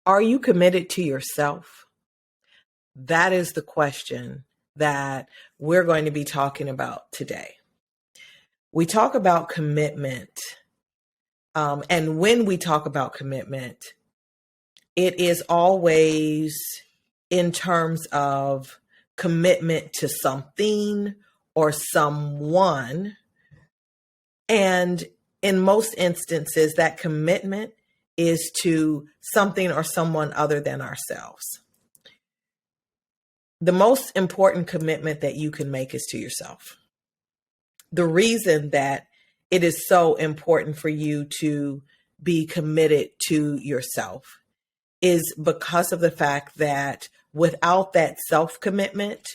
Are you committed to yourself? That is the question that we're going to be talking about today. We talk about commitment. And when we talk about commitment, it is always in terms of commitment to something or someone. And in most instances, that commitment is to something or someone other than ourselves. The most important commitment that you can make is to yourself. The reason that it is so important for you to be committed to yourself is because of the fact that without that self-commitment,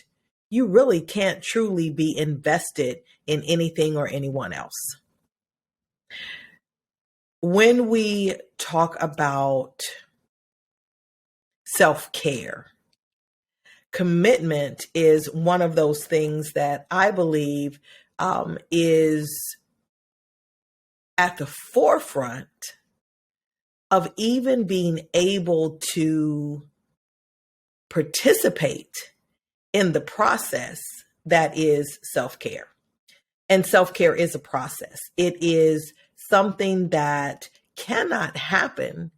you really can't truly be invested in anything or anyone else. When we talk about self-care, commitment is one of those things that I believe is at the forefront of even being able to participate in the process that is self-care. And self-care is a process. It is something that cannot happen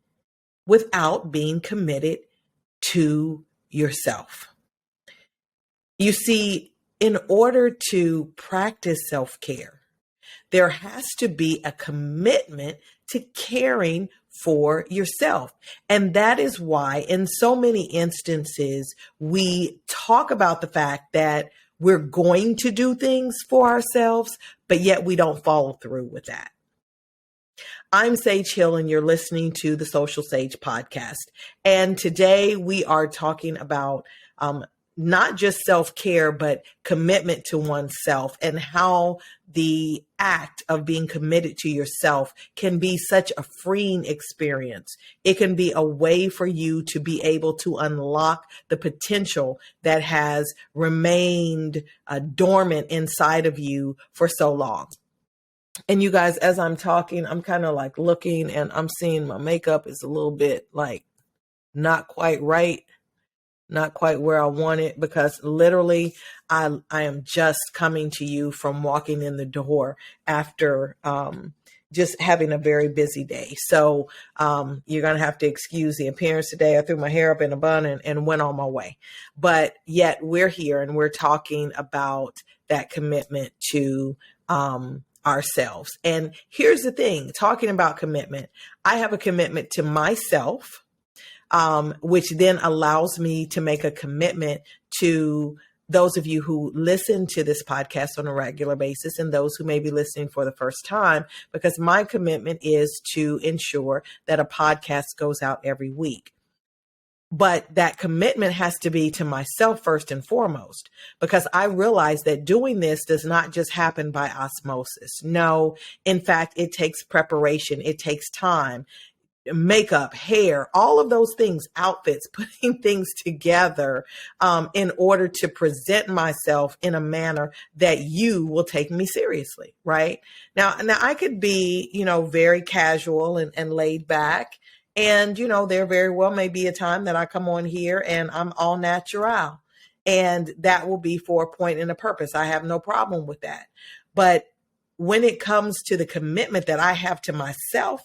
without being committed to yourself. You see, in order to practice self-care, there has to be a commitment to caring for yourself. And that is why in so many instances, we talk about the fact that we're going to do things for ourselves, but yet we don't follow through with that. I'm Sage Hill, and you're listening to the Social Sage podcast. And today we are talking about not just self-care, but commitment to oneself, and how the act of being committed to yourself can be such a freeing experience. It can be a way for you to be able to unlock the potential that has remained dormant inside of you for so long. And you guys, as I'm talking, I'm kind of like looking and I'm seeing my makeup is a little bit like not quite right. Not quite where I want it, because literally I am just coming to you from walking in the door after just having a very busy day. So you're going to have to excuse the appearance today. I threw my hair up in a bun and went on my way. But yet we're here and we're talking about that commitment to ourselves. And here's the thing, talking about commitment, I have a commitment to myself, which then allows me to make a commitment to those of you who listen to this podcast on a regular basis and those who may be listening for the first time, because my commitment is to ensure that a podcast goes out every week. But that commitment has to be to myself first and foremost, because I realize that doing this does not just happen by osmosis. No, in fact, it takes preparation. It takes time. Makeup, hair, all of those things, outfits, putting things together in order to present myself in a manner that you will take me seriously, right? Now I could be, very casual and laid back. And, there very well may be a time that I come on here and I'm all natural. And that will be for a point and a purpose. I have no problem with that. But when it comes to the commitment that I have to myself,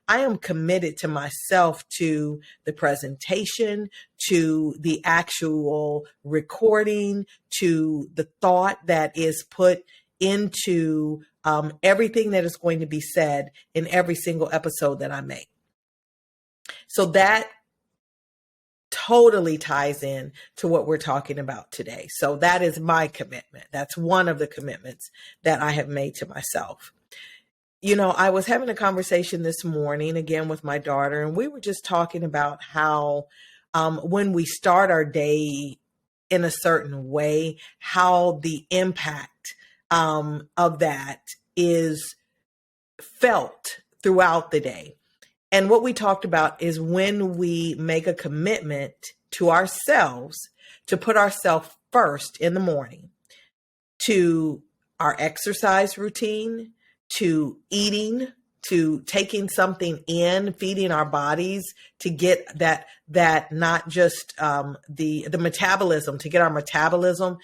I am committed to myself, to the presentation, to the actual recording, to the thought that is put into everything that is going to be said in every single episode that I make. So that totally ties in to what we're talking about today. So that is my commitment. That's one of the commitments that I have made to myself. I was having a conversation this morning again with my daughter, and we were just talking about how when we start our day in a certain way, how the impact of that is felt throughout the day. And what we talked about is when we make a commitment to ourselves to put ourselves first in the morning, to our exercise routine, to eating, to taking something in, feeding our bodies to get that not just the metabolism, to get our metabolism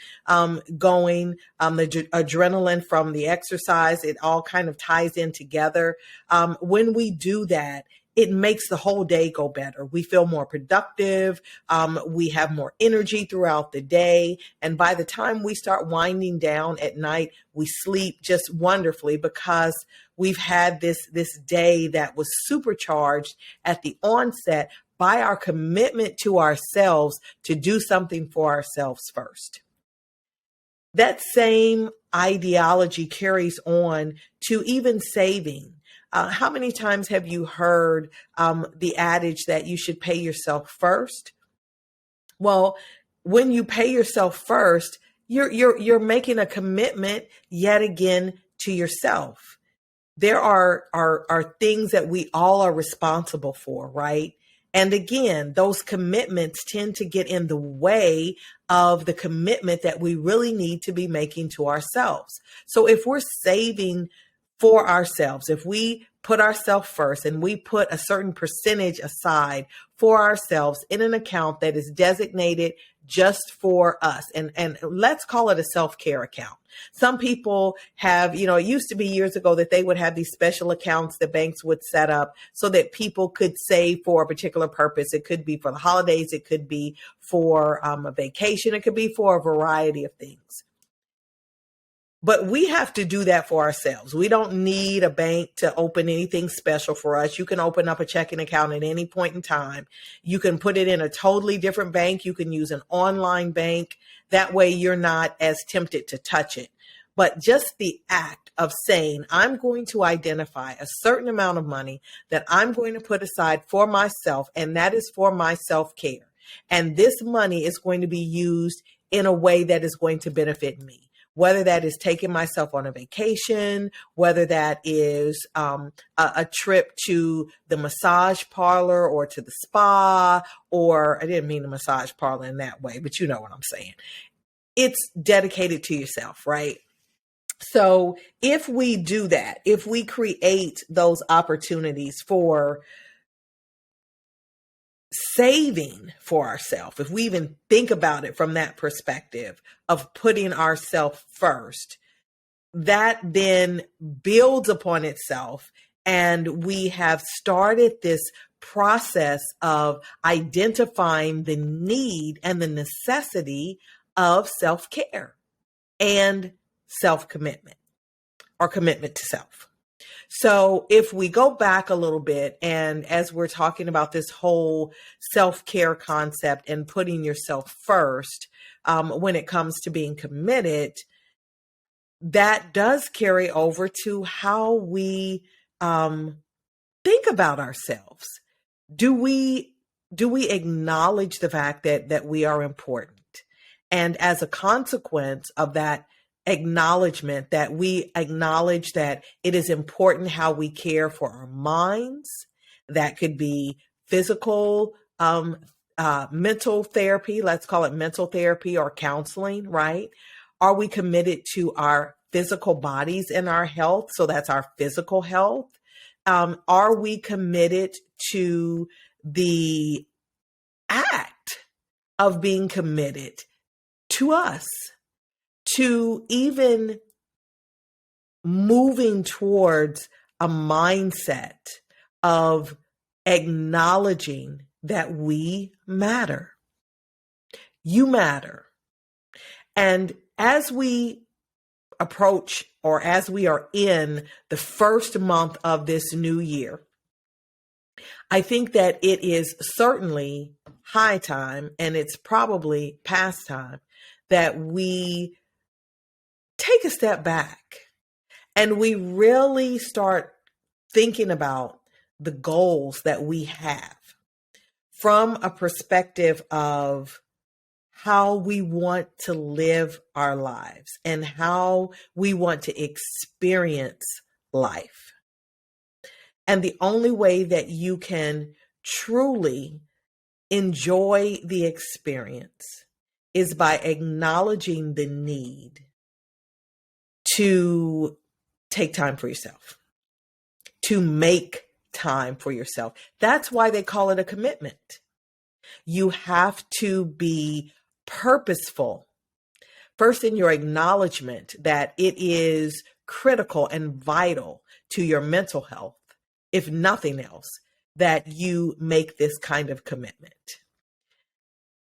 going, the adrenaline from the exercise, it all kind of ties in together. When we do that, it makes the whole day go better. We feel more productive. We have more energy throughout the day. And by the time we start winding down at night, we sleep just wonderfully because we've had this day that was supercharged at the onset by our commitment to ourselves to do something for ourselves first. That same ideology carries on to even saving. How many times have you heard the adage that you should pay yourself first? Well, when you pay yourself first, you're making a commitment yet again to yourself. There are things that we all are responsible for, right? And again, those commitments tend to get in the way of the commitment that we really need to be making to ourselves. So if we're saving for ourselves, if we put ourselves first and we put a certain percentage aside for ourselves in an account that is designated just for us, and let's call it a self-care account. Some people have, it used to be years ago that they would have these special accounts that banks would set up so that people could save for a particular purpose. It could be for the holidays. It could be for a vacation. It could be for a variety of things. But we have to do that for ourselves. We don't need a bank to open anything special for us. You can open up a checking account at any point in time. You can put it in a totally different bank. You can use an online bank. That way you're not as tempted to touch it. But just the act of saying, I'm going to identify a certain amount of money that I'm going to put aside for myself, and that is for my self-care. And this money is going to be used in a way that is going to benefit me. Whether that is taking myself on a vacation, whether that is a trip to the massage parlor or to the spa, or I didn't mean the massage parlor in that way, but you know what I'm saying. It's dedicated to yourself, right? So if we do that, if we create those opportunities for saving for ourselves, if we even think about it from that perspective of putting ourselves first, that then builds upon itself. And we have started this process of identifying the need and the necessity of self-care and self-commitment or commitment to self. So if we go back a little bit, and as we're talking about this whole self-care concept and putting yourself first, when it comes to being committed, that does carry over to how we think about ourselves. Do we acknowledge the fact that we are important? And as a consequence of that acknowledgement, that we acknowledge that it is important how we care for our minds. That could be physical, mental therapy, let's call it mental therapy or counseling, right? Are we committed to our physical bodies and our health? So that's our physical health. Are we committed to the act of being committed to us? To even moving towards a mindset of acknowledging that we matter. You matter. And as we approach, or as we are in the first month of this new year, I think that it is certainly high time, and it's probably past time, that we take a step back and we really start thinking about the goals that we have from a perspective of how we want to live our lives and how we want to experience life. And the only way that you can truly enjoy the experience is by acknowledging the need to take time for yourself. to make time for yourself. That's why they call it a commitment. You have to be purposeful. First, in your acknowledgement that it is critical and vital to your mental health, if nothing else, that you make this kind of commitment.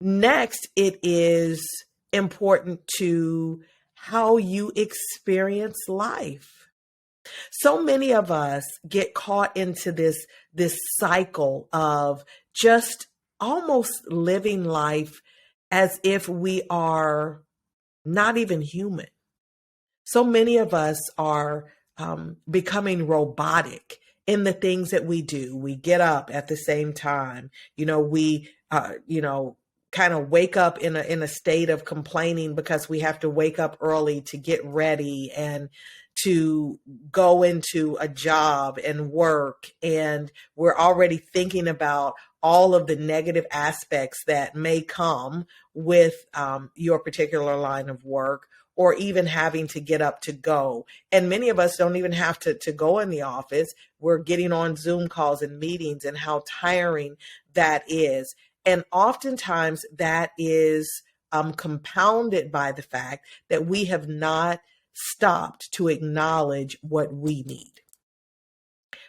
Next, it is important to how you experience life. So many of us get caught into this cycle of just almost living life as if we are not even human. So many of us are becoming robotic in the things that we do. We get up at the same time. We kind of wake up in a state of complaining because we have to wake up early to get ready and to go into a job and work. And we're already thinking about all of the negative aspects that may come with your particular line of work, or even having to get up to go. And many of us don't even have to go in the office. We're getting on Zoom calls and meetings, and how tiring that is. And oftentimes that is compounded by the fact that we have not stopped to acknowledge what we need.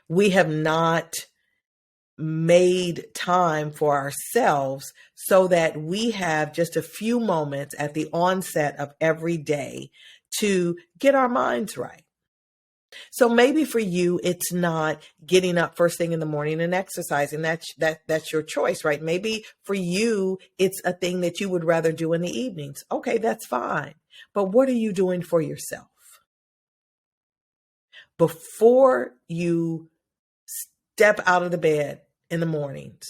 We have not made time for ourselves so that we have just a few moments at the onset of every day to get our minds right. So maybe for you, it's not getting up first thing in the morning and exercising. That's your choice, right? Maybe for you, it's a thing that you would rather do in the evenings. Okay, that's fine. But what are you doing for yourself? Before you step out of the bed in the mornings,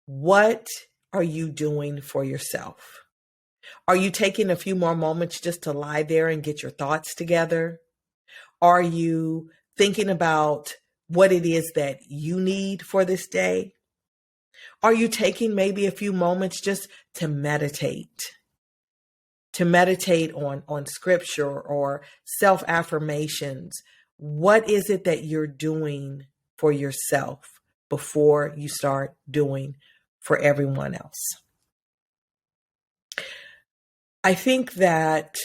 what are you doing for yourself? Are you taking a few more moments just to lie there and get your thoughts together? Are you thinking about what it is that you need for this day? Are you taking maybe a few moments just to meditate on scripture or self-affirmations? What is it that you're doing for yourself before you start doing for everyone else? I think that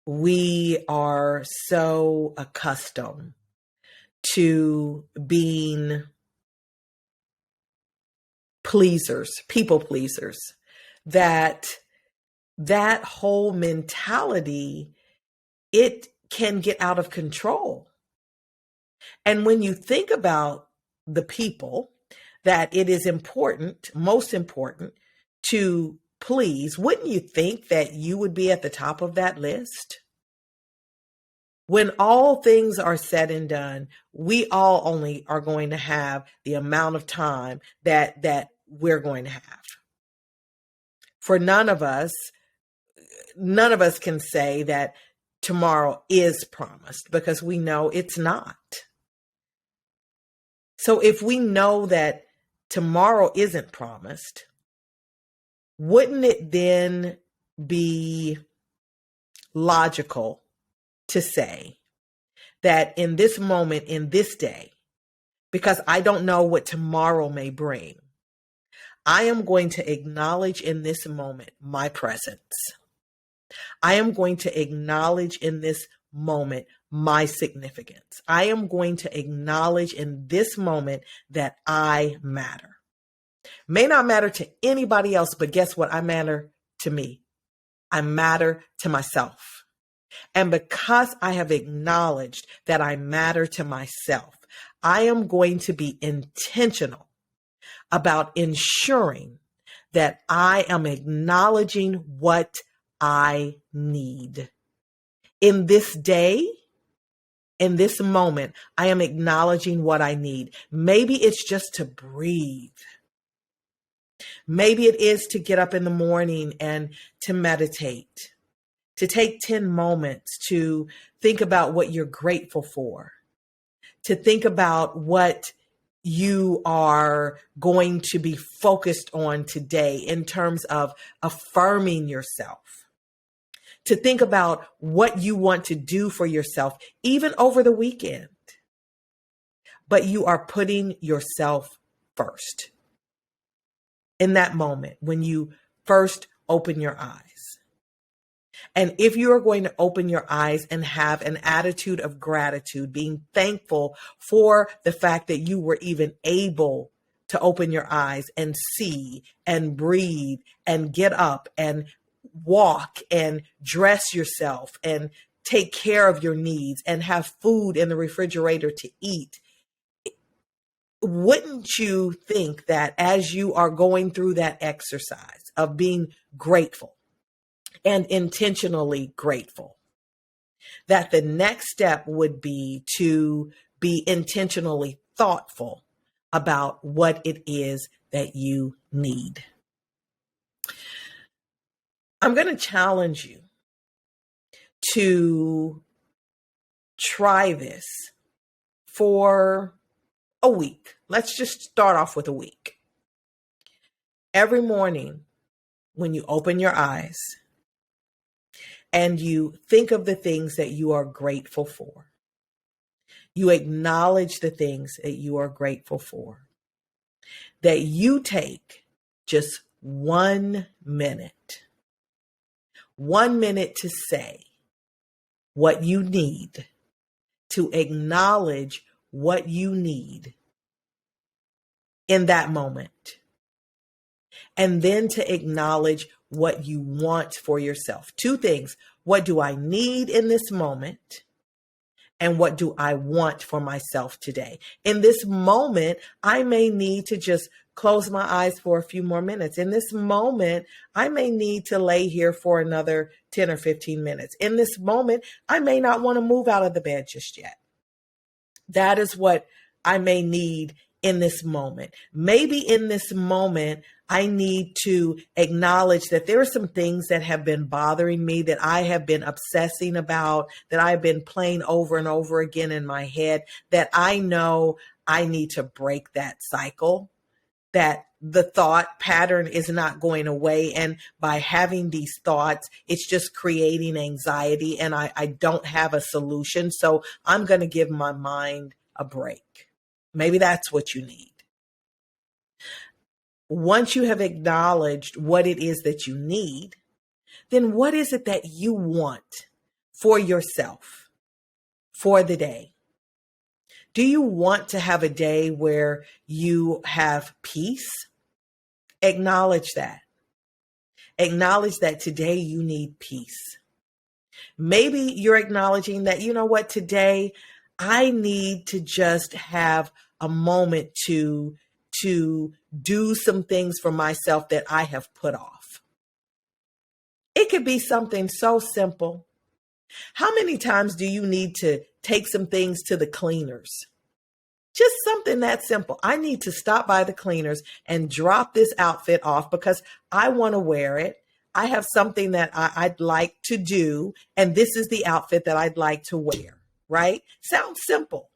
we are so accustomed to being people pleasers, that whole mentality, it can get out of control. And when you think about the people that it is most important to please, wouldn't you think that you would be at the top of that list? When all things are said and done, we all only are going to have the amount of time that we're going to have. For none of us can say that tomorrow is promised, because we know it's not. So if we know that tomorrow isn't promised, wouldn't it then be logical to say that in this moment, in this day, because I don't know what tomorrow may bring, I am going to acknowledge in this moment my presence. I am going to acknowledge in this moment my significance. I am going to acknowledge in this moment that I matter. May not matter to anybody else, but guess what? I matter to me. I matter to myself. And because I have acknowledged that I matter to myself, I am going to be intentional about ensuring that I am acknowledging what I need. In this day, in this moment, I am acknowledging what I need. Maybe it's just to breathe. Maybe it is to get up in the morning and to meditate, to take 10 moments to think about what you're grateful for, to think about what you are going to be focused on today in terms of affirming yourself, to think about what you want to do for yourself, even over the weekend. but you are putting yourself first in that moment when you first open your eyes. And if you are going to open your eyes and have an attitude of gratitude, being thankful for the fact that you were even able to open your eyes and see and breathe and get up and walk and dress yourself and take care of your needs and have food in the refrigerator to eat, wouldn't you think that as you are going through that exercise of being grateful and intentionally grateful, that the next step would be to be intentionally thoughtful about what it is that you need? I'm going to challenge you to try this for a week. Let's just start off with a week. Every morning when you open your eyes and you think of the things that you are grateful for, you acknowledge the things that you are grateful for, that you take just 1 minute to say what you need, to acknowledge what you need in that moment, and then to acknowledge what you want for yourself. 2 things. What do I need in this moment? And what do I want for myself today? In this moment, I may need to just close my eyes for a few more minutes. In this moment, I may need to lay here for another 10 or 15 minutes. In this moment, I may not want to move out of the bed just yet. That is what I may need in this moment. Maybe in this moment, I need to acknowledge that there are some things that have been bothering me, that I have been obsessing about, that I've been playing over and over again in my head, that I know I need to break that cycle, that the thought pattern is not going away. And by having these thoughts, it's just creating anxiety, and I don't have a solution. So I'm going to give my mind a break. Maybe that's what you need. Once you have acknowledged what it is that you need, then what is it that you want for yourself for the day? Do you want to have a day where you have peace? Acknowledge that. Acknowledge that today you need peace. Maybe you're acknowledging that, you know what, today I need to just have a moment to do some things for myself that I have put off. It could be something so simple. How many times do you need to take some things to the cleaners? Just something that simple. I need to stop by the cleaners and drop this outfit off because I want to wear it. I have something that I'd like to do, and this is the outfit that I'd like to wear, right? Sounds simple.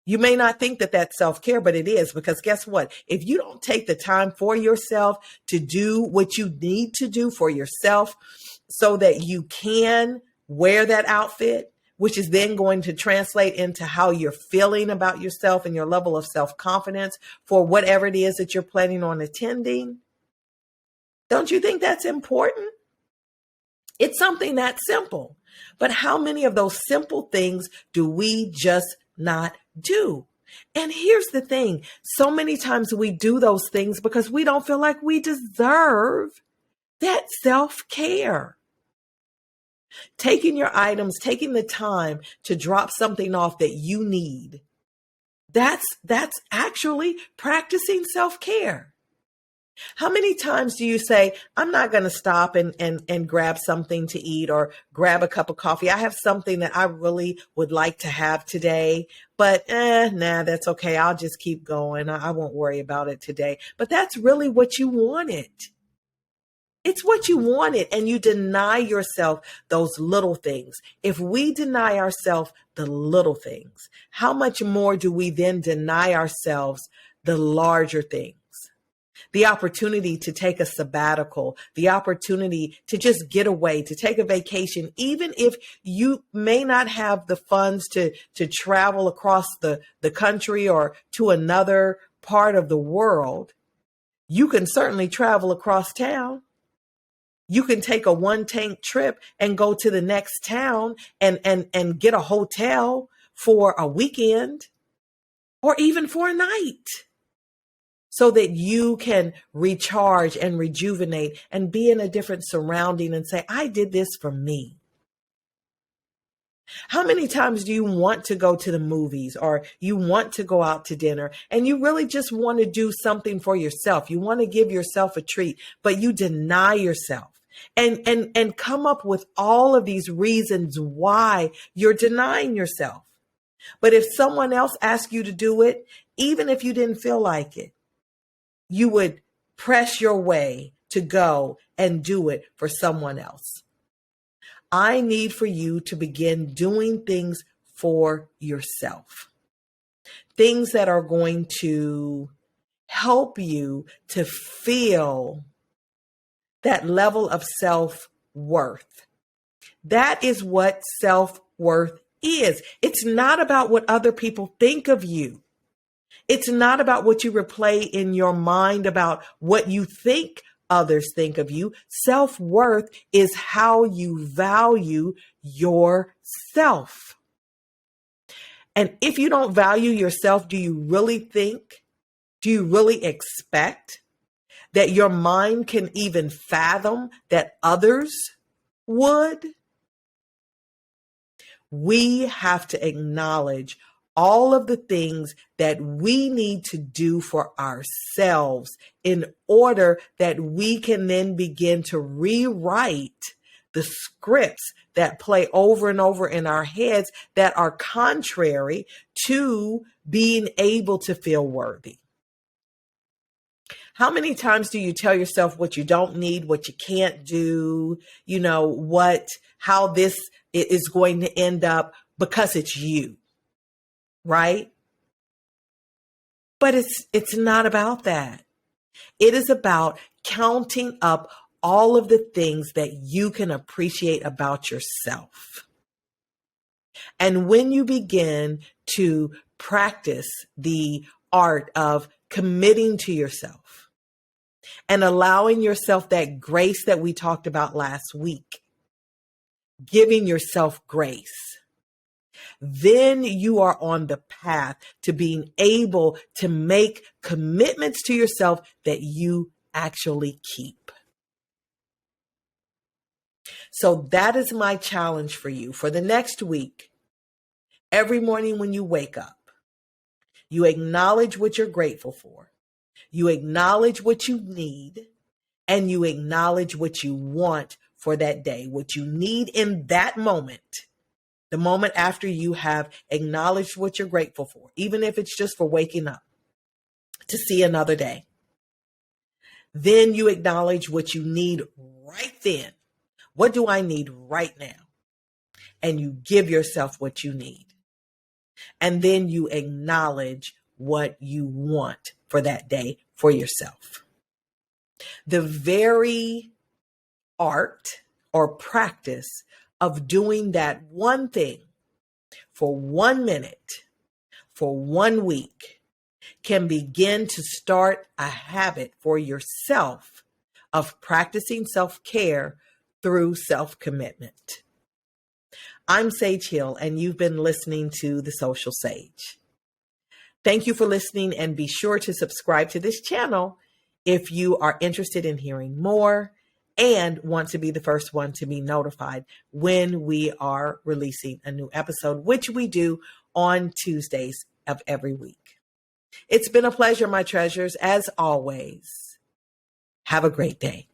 You may not think that that's self-care, but it is, because guess what? If you don't take the time for yourself to do what you need to do for yourself so that you can wear that outfit, which is then going to translate into how you're feeling about yourself and your level of self-confidence for whatever it is that you're planning on attending, don't you think that's important? It's something that simple. But how many of those simple things do we just not do? And here's the thing. So many times we do those things because we don't feel like we deserve that self-care. Taking your items, taking the time to drop something off that you need, that's actually practicing self-care. How many times do you say, I'm not going to stop and grab something to eat or grab a cup of coffee? I have something that I really would like to have today, but that's okay. I'll just keep going. I won't worry about it today. But that's really what you wanted. It's what you wanted, and you deny yourself those little things. If we deny ourselves the little things, how much more do we then deny ourselves the larger things? the opportunity to take a sabbatical, the opportunity to just get away, to take a vacation, even if you may not have the funds to travel across the country or to another part of the world, you can certainly travel across town. You can take a one-tank trip and go to the next town and get a hotel for a weekend or even for a night so that you can recharge and rejuvenate and be in a different surrounding and say, I did this for me. How many times do you want to go to the movies or you want to go out to dinner and you really just want to do something for yourself? You want to give yourself a treat, but you deny yourself and come up with all of these reasons why you're denying yourself. But if someone else asked you to do it, even if you didn't feel like it, you would press your way to go and do it for someone else. I need for you to begin doing things for yourself. Things that are going to help you to feel that level of self-worth. That is what self-worth is. It's not about what other people think of you. It's not about what you replay in your mind about what you think others think of you. Self-worth is how you value yourself. And if you don't value yourself, do you really expect that your mind can even fathom that others would? We have to acknowledge all of the things that we need to do for ourselves in order that we can then begin to rewrite the scripts that play over and over in our heads that are contrary to being able to feel worthy. How many times do you tell yourself what you don't need, what you can't do, how this is going to end up because it's you, right? But it's not about that. It is about counting up all of the things that you can appreciate about yourself. And when you begin to practice the art of committing to yourself and allowing yourself that grace that we talked about last week, giving yourself grace, then you are on the path to being able to make commitments to yourself that you actually keep. So that is my challenge for you for the next week. Every morning when you wake up, you acknowledge what you're grateful for. You acknowledge what you need, and you acknowledge what you want for that day, what you need in that moment, the moment after you have acknowledged what you're grateful for, even if it's just for waking up to see another day. Then you acknowledge what you need right then. What do I need right now? And you give yourself what you need. And then you acknowledge what you want for that day for yourself. The very art or practice of doing that one thing for 1 minute, for 1 week, can begin to start a habit for yourself of practicing self-care through self-commitment. I'm Sage Hill, and you've been listening to The Social Sage. Thank you for listening, and be sure to subscribe to this channel if you are interested in hearing more and want to be the first one to be notified when we are releasing a new episode, which we do on Tuesdays of every week. It's been a pleasure, my treasures, as always. Have a great day.